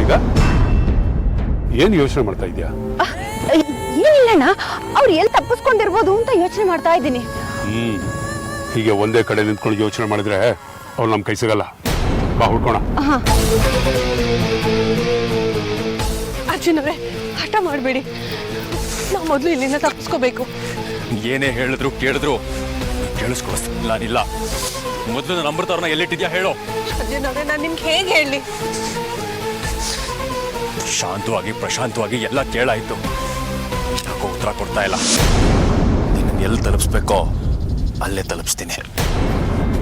ಈಗ ಏನು ಯೋಚನೆ ಮಾಡ್ತಾ ಇದೆಯಾ? ಏನಿಲ್ಲಣ್ಣ, ಅವ್ರು ಎಲ್ಲಿ ತಪ್ಪಿಸ್ಕೊಂಡಿರ್ಬೋದು ಅಂತ ಯೋಚನೆ ಮಾಡ್ತಾ ಇದ್ದೀನಿ. ಹೀಗೆ ಒಂದೇ ಕಡೆ ನಿಂತ್ಕೊಂಡು ಯೋಚನೆ ಮಾಡಿದ್ರೆ ಅವ್ರು ನಮ್ಮ ಕೈ ಸಿಗಲ್ಲ. ಬಾ ಹುಡ್ಕೋಣ. ಅರ್ಜುನ್ ಅವರೇ, ಹಠ ಮಾಡಬೇಡಿ. ನಾವು ಮೊದಲು ಇಲ್ಲಿಂದ ತಪ್ಪಿಸ್ಕೋಬೇಕು. ಏನೇ ಹೇಳಿದ್ರು ಕೇಳಿದ್ರು ಕೇಳಿಸ್ಕೊಳಿಸ್ತಿಲ್ಲ. ನಾನಿಲ್ಲ. ಮೊದಲು ನನ್ನ ಅಮೃತ ಅವ್ರನ್ನ ಎಲ್ಲಿಟ್ಟಿದ್ಯಾ ಹೇಳು. ಅರ್ಜುನ್ ಅವರೇ, ನಾನು ನಿಮ್ಗೆ ಹೇಗೆ ಹೇಳಿ? ಶಾಂತವಾಗಿ ಪ್ರಶಾಂತವಾಗಿ ಎಲ್ಲ ಕೇಳಾಯ್ತು. ಯಾಕೋ ಉತ್ತರ ಕೊಡ್ತಾ ಇಲ್ಲ. ನಿನ್ನ ಎಲ್ಲಿ ತಲುಪಿಸ್ಬೇಕೋ ಅಲ್ಲೇ ತಲುಪಿಸ್ತೀನಿ.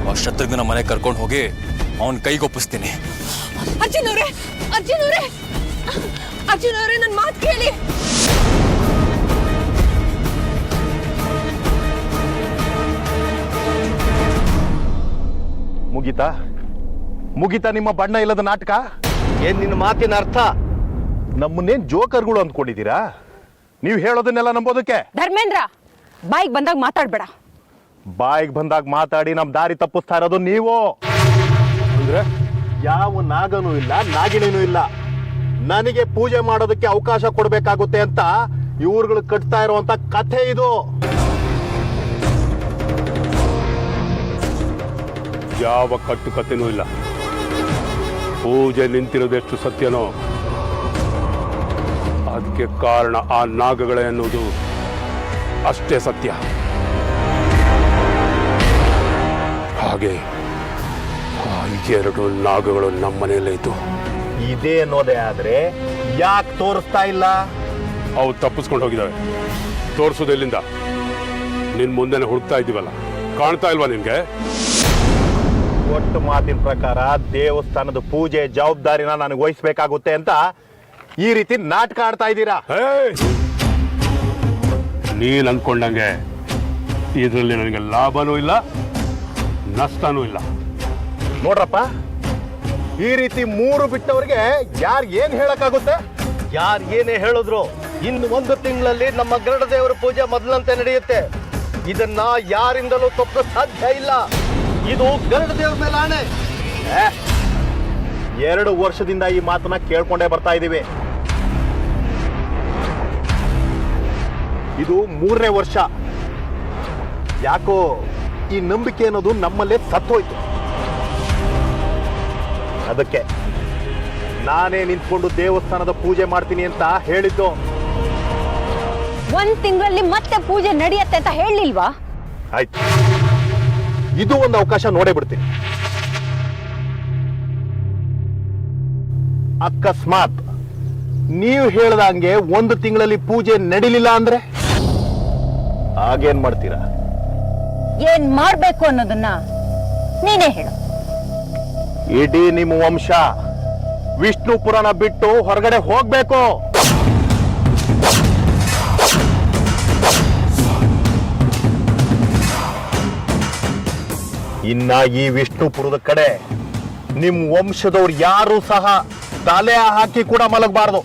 ಆ ಶತ್ರುಘ್ನ ಮನೆ ಕರ್ಕೊಂಡು ಹೋಗಿ ಅವನ ಕೈಗೊಪ್ಪಿಸ್ತೀನಿ. ಅರ್ಜುನ್ ಅವರೇ, ಅರ್ಜುನ್ ಅವರೇ, ಅರ್ಜುನ್ ಅವರೇ, ನನ್ನ ಮಾತು ಕೇಳಿ. ಮುಗಿತಾ ನಿಮ್ಮ ಬಣ್ಣ ಇಲ್ಲದ ನಾಟಕ? ಏನ್ ನಿನ್ನ ಮಾತಿನ ಅರ್ಥ? ನಮ್ಮನ್ನೇನ್ ಜೋಕರ್ಗಳು ಅಂದ್ಕೊಂಡಿದ್ದೀರಾ? ನೀವು ಹೇಳೋದನ್ನೆಲ್ಲ ನಂಬೋದಕ್ಕೆ? ಧರ್ಮೇಂದ್ರ, ಬಾಯಿಗೆ ಬಂದಾಗ ಮಾತಾಡ್ಬೇಡ. ಬಾಯಿಗೆ ಬಂದಾಗ ಮಾತಾಡಿ ನಮ್ ದಾರಿ ತಪ್ಪಿಸ್ತಾ ಇರೋದು ನೀವು. ಅಂದ್ರೆ ಯಾವ ನಾಗನೂ ಇಲ್ಲ, ನಾಗಿಣಿನೂ ಇಲ್ಲ. ನನಗೆ ಪೂಜೆ ಮಾಡೋದಕ್ಕೆ ಅವಕಾಶ ಕೊಡ್ಬೇಕಾಗುತ್ತೆ ಅಂತ ಇವ್ರುಗಳು ಕಟ್ತಾ ಇರುವಂತ ಕಥೆ ಇದು. ಯಾವ ಕಟ್ಟು ಕಥೆನೂ ಇಲ್ಲ. ಪೂಜೆ ನಿಂತಿರೋದೆಷ್ಟು ಸತ್ಯನೋ ಅದಕ್ಕೆ ಕಾರಣ ಆ ನಾಗಗಳೇ ಅನ್ನೋದು ಅಷ್ಟೇ ಸತ್ಯ. ಹಾಗೆ ಆ 2 ನಾಗಗಳು ನಮ್ಮ ಮನೆಯಲ್ಲೇ ಇತ್ತು. ಇದೇ ಅನ್ನೋದೇ ಆದ್ರೆ ಯಾಕೆ ತೋರಿಸ್ತಾ ಇಲ್ಲ? ಅವು ತಪ್ಪಿಸ್ಕೊಂಡು ಹೋಗಿದ್ದಾವೆ. ತೋರಿಸೋದೆಲ್ಲಿಂದ? ನಿನ್ ಮುಂದೆನೆ ಹುಡುಕ್ತಾ ಇದ್ದೀವಲ್ಲ, ಕಾಣ್ತಾ ಇಲ್ವಾ ನಿನ್ಗೆ? ಒಟ್ಟು ಮಾತಿನ ಪ್ರಕಾರ ದೇವಸ್ಥಾನದ ಪೂಜೆ ಜವಾಬ್ದಾರಿನ ನನಗೆ ವಹಿಸ್ಬೇಕಾಗುತ್ತೆ ಅಂತ ಈ ರೀತಿ ನಾಟಕ ಆಡ್ತಾ ಇದ್ದೀರಾ. ನೀನ್ ಅನ್ಕೊಂಡಂಗೆ ಇದರಲ್ಲಿ ನನಗೆ ಲಾಭನೂ ಇಲ್ಲ, ನಷ್ಟನೂ ಇಲ್ಲ. ನೋಡ್ರಪ್ಪ, ಈ ರೀತಿ 3 ಬಿಟ್ಟವರಿಗೆ ಯಾರು ಏನ್ ಹೇಳಕ್ಕಾಗುತ್ತೆ? ಯಾರು ಏನೇ ಹೇಳಿದ್ರು ಇನ್ನು 1 ತಿಂಗಳಲ್ಲಿ ನಮ್ಮ ಗರುಡ ದೇವರ ಪೂಜೆ ಮೊದಲಂತೆ ನಡೆಯುತ್ತೆ. ಇದನ್ನ ಯಾರಿಂದಲೂ ತಪ್ಪಲು ಸಾಧ್ಯ ಇಲ್ಲ. ಇದು ಗರುಡ ದೇವರ ಮೇಲೆ ಆಣೆ. 2 ವರ್ಷದಿಂದ ಈ ಮಾತನ್ನ ಕೇಳ್ಕೊಂಡೇ ಬರ್ತಾ ಇದ್ದೀವಿ. ಇದು 3ನೇ ವರ್ಷ. ಯಾಕೋ ಈ ನಂಬಿಕೆ ಅನ್ನೋದು ನಮ್ಮಲ್ಲೇ ಸತ್ತೋಯ್ತು. ಅದಕ್ಕೆ ನಾನೇ ನಿಂತ್ಕೊಂಡು ದೇವಸ್ಥಾನದ ಪೂಜೆ ಮಾಡ್ತೀನಿ ಅಂತ ಹೇಳಿದ್ದು. 1 ತಿಂಗಳಲ್ಲಿ ಮತ್ತೆ ಪೂಜೆ ನಡೆಯುತ್ತೆ ಅಂತ ಹೇಳಿಲ್ವಾ? ಆಯ್ತು, ಇದು ಒಂದು ಅವಕಾಶ ನೋಡೇ ಬಿಡ್ತೀನಿ. ಅಕಸ್ಮಾತ್ ನೀವು ಹೇಳ್ದಂಗೆ 1 ತಿಂಗಳಲ್ಲಿ ಪೂಜೆ ನಡೀಲಿಲ್ಲ ಅಂದ್ರೆ ಆಗೇನ್ ಮಾಡ್ತೀರಾ? ಏನ್ ಮಾಡ್ಬೇಕು ಅನ್ನೋದನ್ನ ನೀನೇ ಹೇಳು. ಇಡೀ ನಿಮ್ಮ ವಂಶ ವಿಷ್ಣು ಪುರಾಣ ಬಿಟ್ಟು ಹೊರಗಡೆ ಹೋಗ್ಬೇಕು. ಇನ್ನ ಈ ವಿಷ್ಣುಪುರದ ಕಡೆ ನಿಮ್ ವಂಶದವ್ರು ಯಾರು ಸಹ ತಲೆ ಹಾಕಿ ಕೂಡ ಮಲಗಬಾರದು.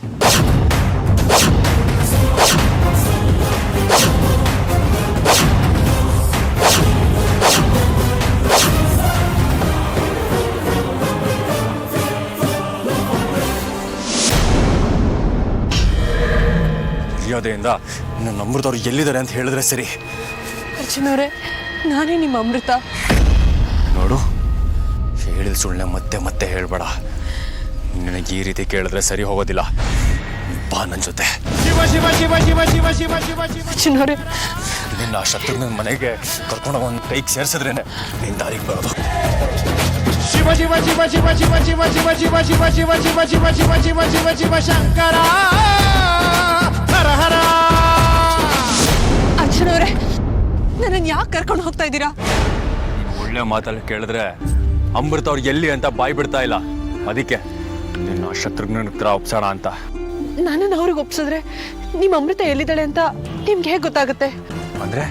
ಮರ್ಯಾದೆಯಿಂದ ನನ್ನ ಅಮೃತ ಅವ್ರು ಎಲ್ಲಿದ್ದಾರೆ ಅಂತ ಹೇಳಿದ್ರೆ ಸರಿ. ಅರ್ಜುನ್ ಅವರೇ, ನಾನೇ ನಿಮ್ಮ ಅಮೃತ. ನೋಡು, ಹೇಳಿದ ಸುಳ್ಳೆ ಮತ್ತೆ ಮತ್ತೆ ಹೇಳ್ಬೇಡ. ನಿನಗೆ ಈ ರೀತಿ ಕೇಳಿದ್ರೆ ಸರಿ ಹೋಗೋದಿಲ್ಲ. ಬಾ ನನ್ನ ಜೊತೆ. ಅರ್ಜುನ್ ಅವರೇ, ನಿನ್ನ ಆ ಶತ್ರುಘ್ನ ಮನೆಗೆ ಕರ್ಕೊಂಡು ಒಂದು ಕೈಗೆ ಸೇರಿಸಿದ್ರೇನೆ ನಿನ್ನ ದಾರಿಗೆ ಬರೋದು. ಶಿವ ಶಿವ ಶಿವ ಶಿವ ಶಿವ ಶಿವ ಶಿವ ಶಿವ ಶಿವ ಶಿವ ಶಿವ ಶಿವ ಶಿವ ಶಿವ ಶಿವ ಶಿವ ಶಂಕರ ಹರ ಹರ. ಅರ್ಜುನ್ ಅವರೇ, ನನ್ನನ್ನು ಯಾಕೆ ಕರ್ಕೊಂಡು ಹೋಗ್ತಾ ಇದ್ದೀರಾ? ಒಳ್ಳೆ ಮಾತಲ್ಲಿ ಕೇಳಿದ್ರೆ ಅಮೃತ ಅವ್ರು ಎಲ್ಲಿ ಅಂತ ಬಾಯ್ ಬಿಡ್ತಾ ಇಲ್ಲ. ಅದಕ್ಕೆ ನಿನ್ನ ಶತ್ರುಘ್ನ ಹತ್ರ ಒಪ್ಸೋಣ ಅಂತ. ನನ್ನನ್ನು ಅವ್ರಿಗೆ ಒಪ್ಸಿದ್ರೆ ನಿಮ್ಮ ಅಮೃತ ಎಲ್ಲಿದ್ದಾಳೆ ಅಂತ ನಿಮ್ಗೆ ಹೇಗೆ ಗೊತ್ತಾಗುತ್ತೆ? ಅಂದ್ರೆ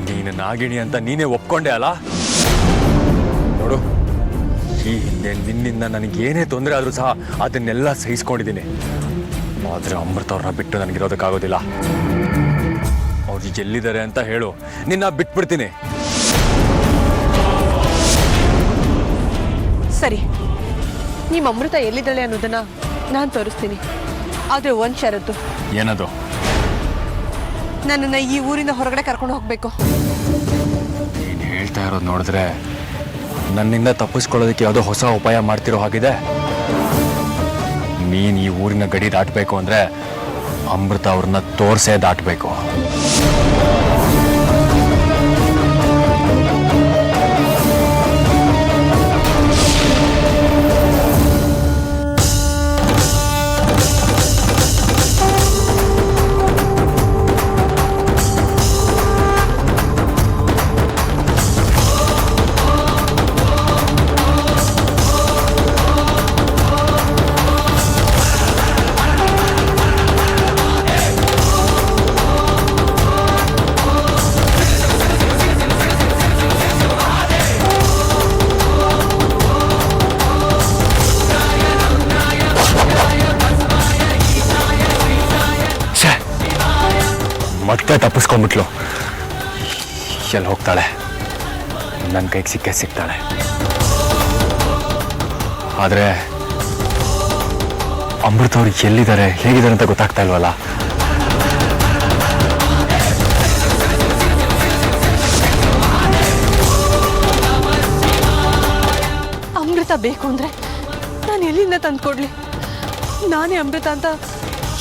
ನೀನು ನಾಗಿಣಿ ಅಂತ ನೀನೇ ಒಪ್ಕೊಂಡೆ ಅಲ್ಲ? ನೋಡು, ಈ ಹಿಂದೆ ನಿನ್ನಿಂದ ನನಗೇನೇ ತೊಂದರೆ ಆದರೂ ಸಹ ಅದನ್ನೆಲ್ಲ ಸಹಿಸ್ಕೊಂಡಿದ್ದೀನಿ. ಆದರೆ ಅಮೃತ ಅವ್ರನ್ನ ಬಿಟ್ಟು ನನಗಿರೋದಕ್ಕಾಗೋದಿಲ್ಲ. ಅವ್ರು ಎಲ್ಲಿದ್ದಾರೆ ಅಂತ ಹೇಳು, ನಿನ್ನ ಬಿಟ್ಬಿಡ್ತೀನಿ. ಸರಿ, ನಿಮ್ಮ ಅಮೃತ ಎಲ್ಲಿದ್ದಾಳೆ ಅನ್ನೋದನ್ನ ನಾನು ತೋರಿಸ್ತೀನಿ, ಆದರೆ ಒಂದು ಷರತ್ತು. ಏನದು? ನನ್ನನ್ನು ಈ ಊರಿಂದ ಹೊರಗಡೆ ಕರ್ಕೊಂಡು ಹೋಗಬೇಕು. ನೀನು ಹೇಳ್ತಾ ಇರೋದು ನೋಡಿದ್ರೆ ನನ್ನಿಂದ ತಪ್ಪಿಸ್ಕೊಳ್ಳೋದಕ್ಕೆ ಯಾವುದೋ ಹೊಸ ಉಪಾಯ ಮಾಡ್ತಿರೋ ಹಾಗಿದೆ. ನೀನು ಈ ಊರಿನ ಗಡಿ ದಾಟಬೇಕು ಅಂದರೆ ಅಮೃತ ಅವ್ರನ್ನ ತೋರ್ಸೇ ದಾಟಬೇಕು. ಮತ್ತೆ ತಪ್ಪಿಸ್ಕೊಂಡ್ಬಿಟ್ಲು. ಎಲ್ಲಿ ಹೋಗ್ತಾಳೆ? ನನ್ನ ಕೈಗೆ ಸಿಕ್ಕೇ ಸಿಗ್ತಾಳೆ. ಆದರೆ ಅಮೃತ ಅವ್ರು ಎಲ್ಲಿದ್ದಾರೆ, ಹೇಗಿದ್ದಾರೆ ಅಂತ ಗೊತ್ತಾಗ್ತಾ ಇಲ್ವಲ್ಲ. ಅಮೃತ ಬೇಕು ಅಂದರೆ ನಾನು ಎಲ್ಲಿಂದ ತಂದ್ಕೊಡ್ಲಿ? ನಾನೇ ಅಮೃತ ಅಂತ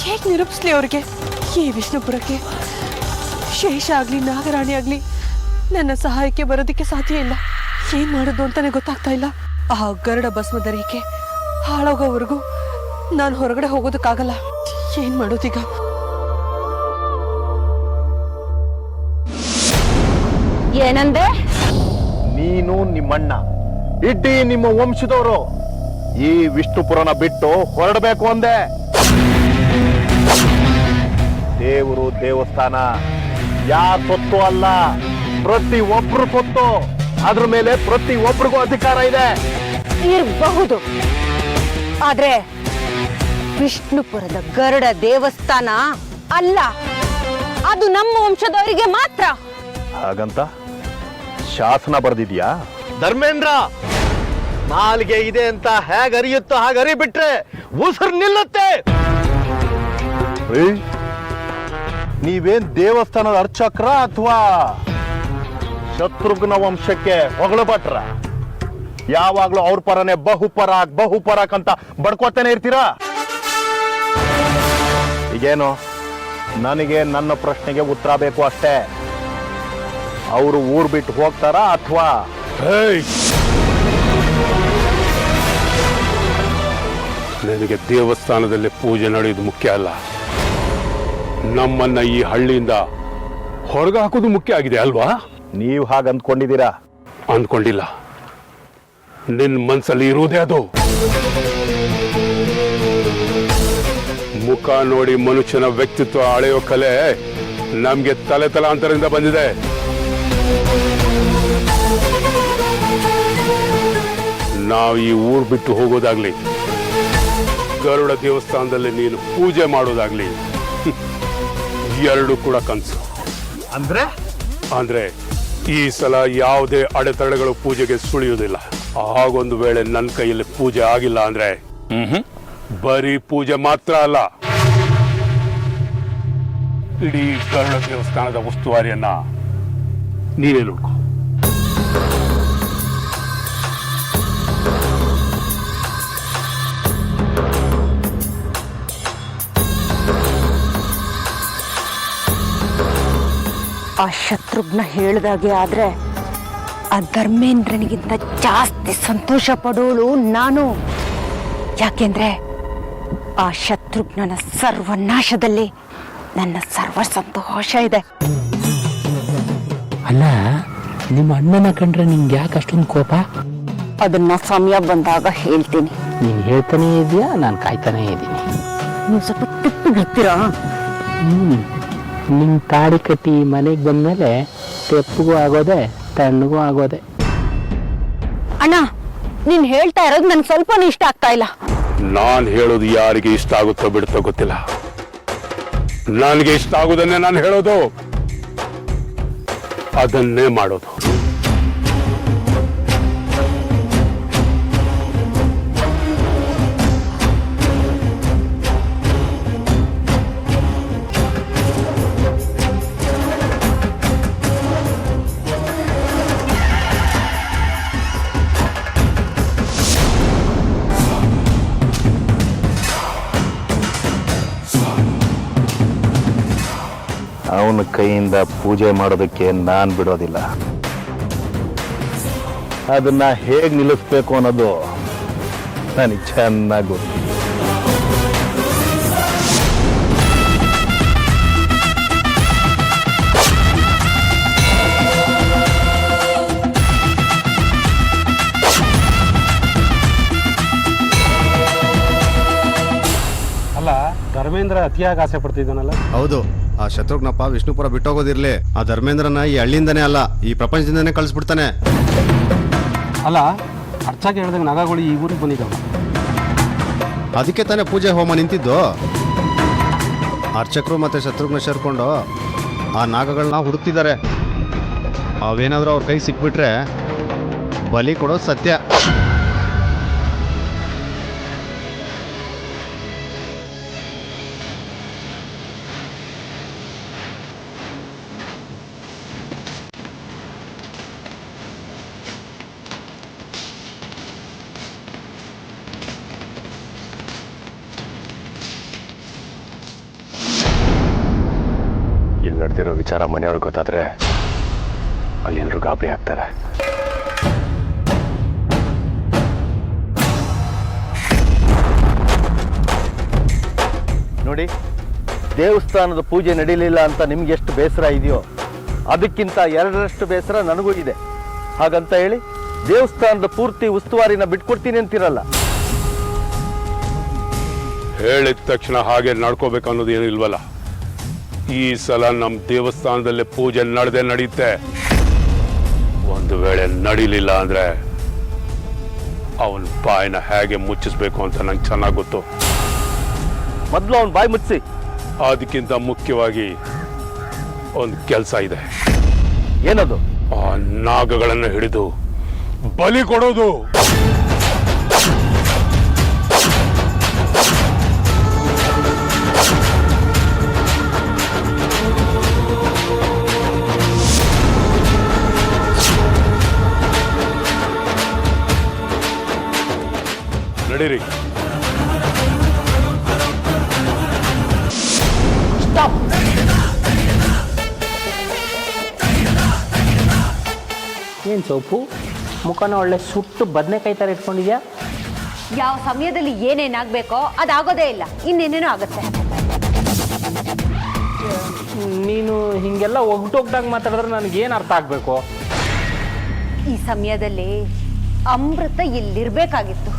ಹೇಗೆ ನಿರೂಪಿಸ್ಲಿ ಅವ್ರಿಗೆ? ಈ ವಿಷ್ಣುಪುರಕ್ಕೆ ಶೇಷ ಆಗಲಿ ನಾಗರಾಣಿ ಆಗಲಿ ನನ್ನ ಸಹಾಯಕ್ಕೆ ಬರೋದಕ್ಕೆ ಸಾಧ್ಯ ಇಲ್ಲ. ಏನು ಮಾಡೋದು ಅಂತಾನೆ ಗೊತ್ತಾಗ್ತಾ ಇಲ್ಲ. ಆ ಗರುಡ ಭಸ್ಮದ ರೇಖೆ ಹಾಳಾಗೋವರೆಗೂ ನಾನು ಹೊರಗಡೆ ಹೋಗೋದಕ್ಕಾಗಲ್ಲ. ಏನು ಮಾಡೋದೀಗ? ಏನಂದೆ? ನೀನು ನಿಮ್ಮಣ್ಣ ಇಡೀ ನಿಮ್ಮ ವಂಶದವರು ಈ ವಿಷ್ಣುಪುರನ ಬಿಟ್ಟು ಹೊರಡಬೇಕು ಅಂದೆ. ದೇವರು ದೇವಸ್ಥಾನ ಯಾರ ಸೊತ್ತು ಅಲ್ಲ, ಪ್ರತಿ ಒಬ್ರು ಸೊತ್ತು. ಅದ್ರ ಮೇಲೆ ಪ್ರತಿ ಒಬ್ರಿಗೂ ಅಧಿಕಾರ ಇದೆ. ಇರಬಹುದು, ಆದ್ರೆ ವಿಷ್ಣುಪುರದ ಗರುಡ ದೇವಸ್ಥಾನ ಅಲ್ಲ, ಅದು ನಮ್ಮ ವಂಶದವರಿಗೆ ಮಾತ್ರ. ಹಾಗಂತ ಶಾಸನ ಬರೆದಿದ್ಯಾ? ಧರ್ಮೇಂದ್ರ, ನಾಲ್ಗೆ ಇದೆ ಅಂತ ಹೇಗೆ ಅರಿಯುತ್ತೋ ಹಾಗೆ ಅರಿಬಿಟ್ರೆ ಉಸಿರು ನಿಲ್ಲುತ್ತೆ. ನೀವೇನ್ ದೇವಸ್ಥಾನದ ಅರ್ಚಕ್ರ ಅಥವಾ ಶತ್ರುಘ್ನ ವಂಶಕ್ಕೆ ಹೊಗಳು ಭಟ್ರ? ಯಾವಾಗ್ಲೂ ಅವ್ರ ಪರನೇ ಬಹುಪರಾಕ್ ಅಂತ ಬಡ್ಕೋತಾನೆ ಇರ್ತೀರಾ? ಈಗೇನು, ನನಗೆ ನನ್ನ ಪ್ರಶ್ನೆಗೆ ಉತ್ತರ ಬೇಕು ಅಷ್ಟೇ. ಅವರು ಊರ್ ಬಿಟ್ಟು ಹೋಗ್ತಾರಾ ಅಥವಾ? ನನಗೆ ದೇವಸ್ಥಾನದಲ್ಲಿ ಪೂಜೆ ನಡೆಯೋದು ಮುಖ್ಯ ಅಲ್ಲ, ನಮ್ಮನ್ನ ಈ ಹಳ್ಳಿಯಿಂದ ಹೊರಗೆ ಹಾಕೋದು ಮುಖ್ಯ ಆಗಿದೆ ಅಲ್ವಾ? ನೀವು ಹಾಗೆ ಅಂದ್ಕೊಂಡಿದ್ದೀರಾ? ಅಂದ್ಕೊಂಡಿಲ್ಲ, ನಿನ್ನ ಮನಸ್ಸಲ್ಲಿ ಇರುವುದೇ ಅದು. ಮುಖ ನೋಡಿ ಮನುಷ್ಯನ ವ್ಯಕ್ತಿತ್ವ ಅಳೆಯೋ ಕಲೆ ನಮ್ಗೆ ತಲಾಂತರದಿಂದ ಬಂದಿದೆ. ನಾವು ಈ ಊರು ಬಿಟ್ಟು ಹೋಗೋದಾಗ್ಲಿ, ಗರುಡ ದೇವಸ್ಥಾನದಲ್ಲಿ ನೀನು ಪೂಜೆ ಮಾಡೋದಾಗ್ಲಿ, ಎರಡು ಕೂಡ ಕನಸು. ಅಂದ್ರೆ ಈ ಸಲ ಯಾವುದೇ ಅಡೆತಡೆಗಳು ಪೂಜೆಗೆ ಸುಳಿಯುವುದಿಲ್ಲ. ಹಾಗೊಂದು ವೇಳೆ ನನ್ನ ಕೈಯಲ್ಲಿ ಪೂಜೆ ಆಗಿಲ್ಲ ಅಂದ್ರೆ ಬರೀ ಪೂಜೆ ಮಾತ್ರ ಅಲ್ಲ, ಇಡೀ ಗರುಡ ದೇವಸ್ಥಾನದ ಉಸ್ತುವಾರಿಯನ್ನ ನೀನೇ ನೋಡ್ಕೊ. ಆ ಶತ್ರುಘ್ನ ಹೇಳ್ದಾಗೆ ಆದ್ರೆ ಆ ಧರ್ಮೇಂದ್ರನಿಗಿಂತ ಜಾಸ್ತಿ ಸಂತೋಷ ಪಡೋಳು ನಾನು. ಯಾಕೆಂದ್ರೆ ಆ ಶತ್ರುಘ್ನನ ಸರ್ವನಾಶದಲ್ಲಿ ನನ್ನ ಸರ್ವ ಸಂತೋಷ ಇದೆ. ಅಲ್ಲ, ನಿಮ್ಮ ಅಣ್ಣನ ಕಂಡ್ರೆ ನಿಂಗೆ ಯಾಕೆ ಅಷ್ಟೊಂದು ಕೋಪ? ಅದನ್ನ ಸಮಯ ಬಂದಾಗ ಹೇಳ್ತೀನಿ. ನೀನು ಹೇಳ್ತಾನೇ ಇದೆಯಾ, ನಾನು ಕಾಯ್ತಾನೇ ಇದ್ದೀನಿ. ನೀವು ಸ್ವಲ್ಪ ತಿಪ್ಪಿಗಿರ್ತೀರಾ? ನಿನ್ನ ತಾಡಿ ಕಟ್ಟಿ ಮನೆಗೆ ಬಂದಮೇಲೆ ತೆಪ್ಪಗೂ ಆಗೋದೆ ತಣ್ಣಗೂ ಆಗೋದೆ. ಅಣ್ಣ, ನೀನ್ ಹೇಳ್ತಾ ಇರೋದು ನನ್ಗೆ ಸ್ವಲ್ಪನೂ ಇಷ್ಟ ಆಗ್ತಾ ಇಲ್ಲ. ನಾನು ಹೇಳೋದು ಯಾರಿಗೆ ಇಷ್ಟ ಆಗುತ್ತೋ ಬಿಡುತ್ತೋ ಗೊತ್ತಿಲ್ಲ. ನನಗೆ ಇಷ್ಟ ಆಗುದನ್ನೇ ನಾನು ಹೇಳೋದು, ಅದನ್ನೇ ಮಾಡೋದು. ಅವನ ಕೈಯಿಂದ ಪೂಜೆ ಮಾಡೋದಕ್ಕೆ ನಾನು ಬಿಡೋದಿಲ್ಲ. ಅದನ್ನ ಹೇಗೆ ನಿಲ್ಲಿಸ್ಬೇಕು ಅನ್ನೋದು ನನಗೆ ಚೆನ್ನಾಗಿ ಗೊತ್ತು. ಅಲ್ಲ, ಧರ್ಮೇಂದ್ರ ಅತಿಯಾಗಿ ಆಸೆ ಪಡ್ತಿದ್ದಾನಲ್ಲ? ಹೌದು, ಆ ಶತ್ರುಘ್ನಪ್ಪ ವಿಷ್ಣುಪುರ ಬಿಟ್ಟೋಗೋದಿರ್ಲಿ, ಆ ಧರ್ಮೇಂದ್ರನ ಈ ಹಳ್ಳಿಯಿಂದನೇ ಅಲ್ಲ, ಈ ಪ್ರಪಂಚದಿಂದನೇ ಕಳಿಸ್ಬಿಡ್ತಾನೆ. ಅಲ್ಲ, ಅರ್ಚಾಗಿ ಹೇಳ್ದಂಗೆ ನಾಗಗಳು ಈ ಊರಿಗೆ ಬಂದಿದ್ದಾವೆ. ಅದಕ್ಕೆ ತಾನೇ ಪೂಜೆ ಹೋಮ ನಿಂತಿದ್ದು. ಅರ್ಚಕರು ಮತ್ತೆ ಶತ್ರುಘ್ನ ಸೇರ್ಕೊಂಡು ಆ ನಾಗಗಳನ್ನ ಹುಡುಕ್ತಿದ್ದಾರೆ. ಅವೇನಾದ್ರೂ ಅವ್ರ ಕೈ ಸಿಕ್ಬಿಟ್ರೆ ಬಲಿ ಕೊಡೋದು ಸತ್ಯ. ಇಲ್ಲಿ ನಡೆದಿರೋ ವಿಚಾರ ಮನೆಯವ್ರಿಗೆ ಗೊತ್ತಾದ್ರೆ ಅಲ್ಲಿ ಎಲ್ಲರೂ ಗಾಬರಿ ಆಗ್ತಾರೆ. ನೋಡಿ, ದೇವಸ್ಥಾನದ ಪೂಜೆ ನಡೀಲಿಲ್ಲ ಅಂತ ನಿಮ್ಗೆ ಎಷ್ಟು ಬೇಸರ ಇದೆಯೋ ಅದಕ್ಕಿಂತ ಎರಡರಷ್ಟು ಬೇಸರ ನನಗೂ ಇದೆ. ಹಾಗಂತ ಹೇಳಿ ದೇವಸ್ಥಾನದ ಪೂರ್ತಿ ಉಸ್ತುವಾರಿನ ಬಿಟ್ಕೊಡ್ತೀನಿ ಅಂತಿರಲ್ಲ. ಹೇಳಿದ ತಕ್ಷಣ ಹಾಗೆ ನಡ್ಕೋಬೇಕು ಅನ್ನೋದು ಏನು ಇಲ್ವಲ್ಲ. ಈ ಸಲ ನಮ್ಮ ದೇವಸ್ಥಾನದಲ್ಲೇ ಪೂಜೆ ನಡೆಯುತ್ತೆ. ಒಂದು ವೇಳೆ ನಡೀಲಿಲ್ಲ ಅಂದ್ರೆ ಅವನ ಬಾಯಿನ ಹೇಗೆ ಮುಚ್ಚಿಸ್ಬೇಕು ಅಂತ ನಂಗೆ ಚೆನ್ನಾಗಿ ಗೊತ್ತು. ಮೊದಲು ಅವನ ಬಾಯಿ ಮುಚ್ಚಿಸಿ. ಅದಕ್ಕಿಂತ ಮುಖ್ಯವಾಗಿ ಒಂದು ಕೆಲಸ ಇದೆ. ಏನದು? ಆ ನಾಗಗಳನ್ನು ಹಿಡಿದು ಬಲಿ ಕೊಡೋದು. ನಡೀರಿ. ಏನು ಸೊಪ್ಪು, ಮುಖನ ಒಳ್ಳೆ ಸುಟ್ಟು ಬದನೆಕಾಯಿ ಥರ ಇಟ್ಕೊಂಡಿದ್ಯಾ? ಯಾವ ಸಮಯದಲ್ಲಿ ಏನೇನಾಗಬೇಕೋ ಅದಾಗೋದೇ ಇಲ್ಲ, ಇನ್ನೇನೇನೋ ಆಗುತ್ತೆ. ನೀನು ಹೀಗೆಲ್ಲ ಒಗ್ಟೊಗ್ಟಾಗಿ ಮಾತಾಡಿದ್ರೆ ನನಗೇನು ಅರ್ಥ ಆಗಬೇಕು? ಈ ಸಮಯದಲ್ಲಿ ಅಮೃತ ಇಲ್ಲಿರ್ಬೇಕಾಗಿತ್ತು.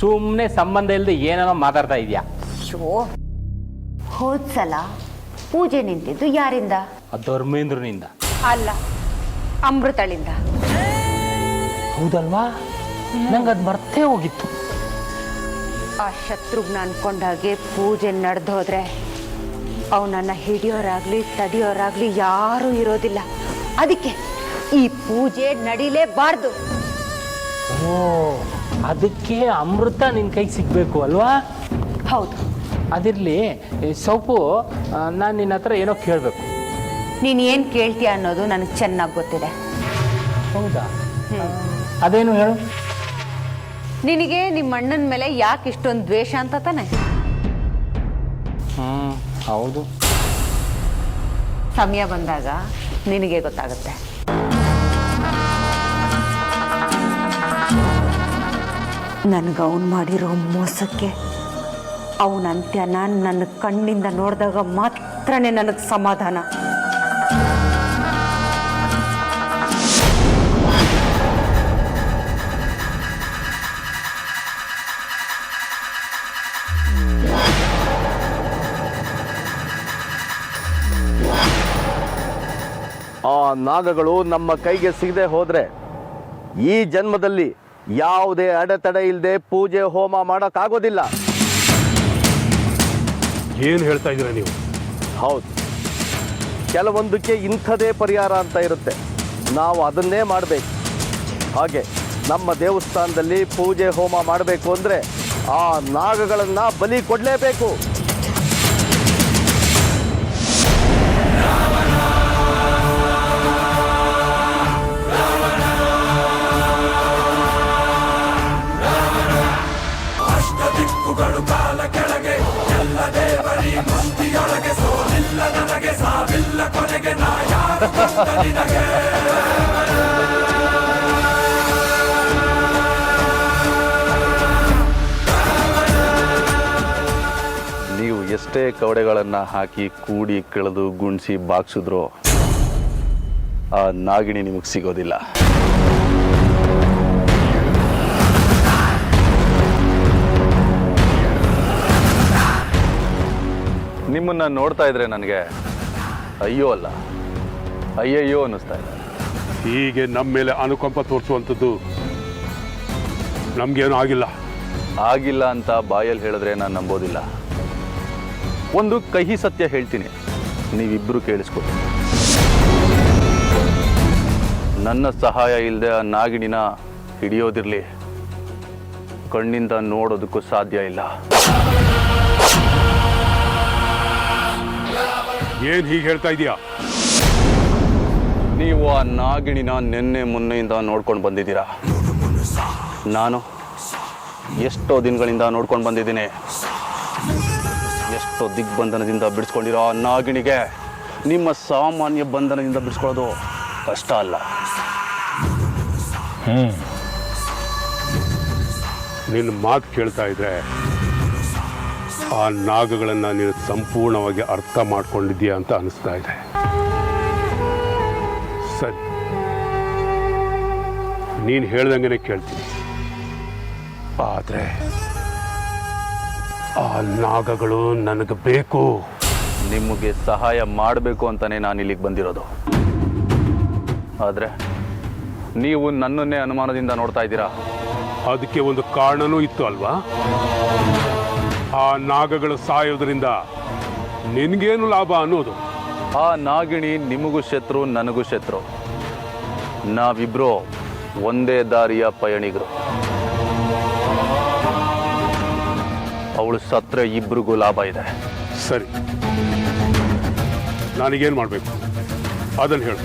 ಸುಮ್ಮನೆ ಸಂಬಂಧ ಇಲ್ಲದೆ ಏನೇನೋ ಮಾತಾಡ್ತಾ ಇದೆಯಾ? ಹೋದ್ಸಲ ಪೂಜೆ ನಿಂತಿದ್ದು ಯಾರಿಂದ? ಧರ್ಮೇಂದ್ರನಿಂದ. ಅಲ್ಲ, ಅಮೃತಳಿಂದ. ಹೌದಲ್ವಾ? ನಂಗೆ ಅದು ಮರ್ತೇ ಹೋಗಿತ್ತು. ಆ ಶತ್ರುಘ್ನ ಅನ್ಕೊಂಡಾಗೆ ಪೂಜೆ ನಡೆದೋದ್ರೆ ಅವನನ್ನ ಹಿಡಿಯೋರಾಗ್ಲಿ ತಡಿಯೋರಾಗ್ಲಿ ಯಾರೂ ಇರೋದಿಲ್ಲ. ಅದಕ್ಕೆ ಈ ಪೂಜೆ ನಡೀಲೇಬಾರ್ದು. ಓ, ಅದಕ್ಕೆ ಅಮೃತ ನಿನ್ನ ಕೈಗೆ ಸಿಗಬೇಕು ಅಲ್ವಾ? ಹೌದು. ಅದಿರಲಿ ಸೊಪ್ಪು, ನಾನು ನಿನ್ನ ಹತ್ರ ಏನೋ ಕೇಳಬೇಕು. ನೀನು ಏನು ಕೇಳ್ತೀಯ ಅನ್ನೋದು ನನಗೆ ಚೆನ್ನಾಗಿ ಗೊತ್ತಿದೆ. ಹೌದಾ? ಅದೇನು ಹೇಳು. ನಿನಗೆ ನಿಮ್ಮ ಅಣ್ಣನ ಮೇಲೆ ಯಾಕೆ ಇಷ್ಟೊಂದು ದ್ವೇಷ ಅಂತ ತಾನೆ? ಹೌದು. ಸಮಯ ಬಂದಾಗ ನಿನಗೆ ಗೊತ್ತಾಗುತ್ತೆ. ನನಗೆ ಅವನು ಮಾಡಿರೋ ಮೋಸಕ್ಕೆ ಅವನ ಅಂತ್ಯನ ನನ್ನ ಕಣ್ಣಿಂದ ನೋಡಿದಾಗ ಮಾತ್ರನೇ ನನಗೆ ಸಮಾಧಾನ. ಆ ನಾಗಗಳು ನಮ್ಮ ಕೈಗೆ ಸಿಗದೆ ಹೋದ್ರೆ ಈ ಜನ್ಮದಲ್ಲಿ ಯಾವುದೇ ಅಡೆತಡೆ ಇಲ್ಲದೆ ಪೂಜೆ ಹೋಮ ಮಾಡೋಕ್ಕಾಗೋದಿಲ್ಲ. ಏನು ಹೇಳ್ತಾ ಇದ್ದೀರಾ ನೀವು? ಹೌದು, ಕೆಲವೊಂದಕ್ಕೆ ಇಂಥದೇ ಪರಿಹಾರ ಅಂತ ಇರುತ್ತೆ, ನಾವು ಅದನ್ನೇ ಮಾಡಬೇಕು. ಹಾಗೆ ನಮ್ಮ ದೇವಸ್ಥಾನದಲ್ಲಿ ಪೂಜೆ ಹೋಮ ಮಾಡಬೇಕು ಅಂದರೆ ಆ ನಾಗಗಳನ್ನು ಬಲಿ ಕೊಡಲೇಬೇಕು. ಕಾಲ ಕೆಳಗೆ ನೀವು ಎಷ್ಟೇ ಕವಡೆಗಳನ್ನು ಹಾಕಿ ಕೂಡಿ ಕೆಳೆದು ಗುಣಿಸಿ ಬಾಗ್ಸಿದ್ರು ಆ ನಾಗಿಣಿ ನಿಮಗೆ ಸಿಗೋದಿಲ್ಲ. ನಿಮ್ಮನ್ನ ನೋಡ್ತಾ ಇದ್ರೆ ನನಗೆ ಅಯ್ಯೋ ಅಲ್ಲ ಅಯ್ಯಯ್ಯೋ ಅನ್ನಿಸ್ತಾ ಇದೆ. ಹೀಗೆ ನಮ್ಮ ಮೇಲೆ ಅನುಕಂಪ ತೋರಿಸುವಂಥದ್ದು ನಮಗೇನು ಆಗಿಲ್ಲ. ಆಗಿಲ್ಲ ಅಂತ ಬಾಯಲ್ಲಿ ಹೇಳಿದ್ರೆ ನಾನು ನಂಬೋದಿಲ್ಲ. ಒಂದು ಕಹಿ ಸತ್ಯ ಹೇಳ್ತೀನಿ, ನೀವಿಬ್ಬರು ಕೇಳಿಸ್ಕೊಡಿ. ನನ್ನ ಸಹಾಯ ಇಲ್ಲದೆ ಆ ನಾಗಿಣಿನ ಹಿಡಿಯೋದಿರಲಿ, ಕಣ್ಣಿಂದ ನೋಡೋದಕ್ಕೂ ಸಾಧ್ಯ ಇಲ್ಲ. ಏನ್ ಹೀಗೆ ಹೇಳ್ತಾ ಇದೀಯಾ? ನೀವು ಆ ನಾಗಿಣಿನ ನಿನ್ನೆ ಮೊನ್ನೆಯಿಂದ ನೋಡ್ಕೊಂಡು ಬಂದಿದ್ದೀರಾ. ನಾನು ಎಷ್ಟೋ ದಿನಗಳಿಂದ ನೋಡ್ಕೊಂಡು ಬಂದಿದ್ದೀನಿ. ಎಷ್ಟೋ ದಿಗ್ಬಂಧನದಿಂದ ಬಿಡಿಸ್ಕೊಂಡಿರೋ ಆ ನಾಗಿಣಿಗೆ ನಿಮ್ಮ ಸಾಮಾನ್ಯ ಬಂಧನದಿಂದ ಬಿಡಿಸ್ಕೊಳ್ಳೋದು ಕಷ್ಟ ಅಲ್ಲ. ನಿನ್ನ ಮಾತು ಕೇಳ್ತಾ ಇದ್ರೆ ಆ ನಾಗಗಳನ್ನು ನೀನು ಸಂಪೂರ್ಣವಾಗಿ ಅರ್ಥ ಮಾಡ್ಕೊಂಡಿದ್ದೀಯಾ ಅಂತ ಅನಿಸ್ತಾ ಇದೆ. ಸರಿ, ನೀನು ಹೇಳ್ದಂಗೆ ಕೇಳ್ತೀನಿ. ಆದರೆ ಆ ನಾಗಗಳು ನನಗೆ ಬೇಕು. ನಿಮಗೆ ಸಹಾಯ ಮಾಡಬೇಕು ಅಂತಲೇ ನಾನು ಇಲ್ಲಿಗೆ ಬಂದಿರೋದು. ಆದರೆ ನೀವು ನನ್ನನ್ನೇ ಅನುಮಾನದಿಂದ ನೋಡ್ತಾ ಇದ್ದೀರಾ. ಅದಕ್ಕೆ ಒಂದು ಕಾರಣನೂ ಇತ್ತು ಅಲ್ವಾ? ಆ ನಾಗಗಳು ಸಾಯೋದ್ರಿಂದ ನಿನಗೇನು ಲಾಭ ಅನ್ನೋದು. ಆ ನಾಗಿಣಿ ನಿಮಗೂ ಶತ್ರು, ನನಗೂ ಶತ್ರು. ನಾವಿಬ್ರು ಒಂದೇ ದಾರಿಯ ಪಯಣಿಗರು. ಅವಳು ಸತ್ರೆ ಇಬ್ರಿಗೂ ಲಾಭ ಇದೆ. ಸರಿ, ನನಗೇನು ಮಾಡಬೇಕು ಅದನ್ನು ಹೇಳು.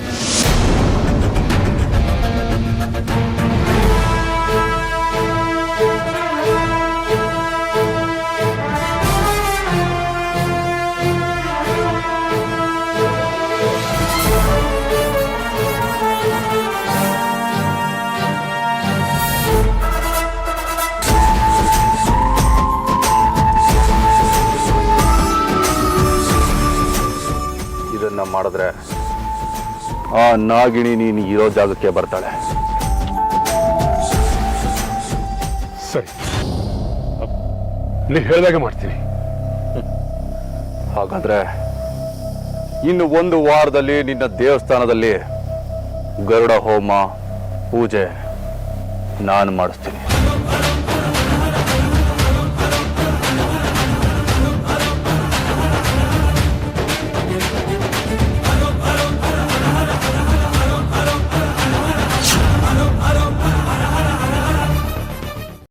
ಇದನ್ನ ಮಾಡಿದ್ರೆ ಆ ನಾಗಿಣಿ ನೀನು ಇರೋ ಜಾಗಕ್ಕೆ ಬರ್ತಾಳೆ. ಸರಿ, ನೀನು ಹೇಳಿದಾಗೆ ಮಾಡ್ತೀನಿ. ಹಾಗಾದ್ರೆ ಇನ್ನು 1 ವಾರದಲ್ಲಿ ನಿನ್ನ ದೇವಸ್ಥಾನದಲ್ಲಿ ಗರುಡ ಹೋಮ ಪೂಜೆ ನಾನು ಮಾಡಿಸ್ತೀನಿ.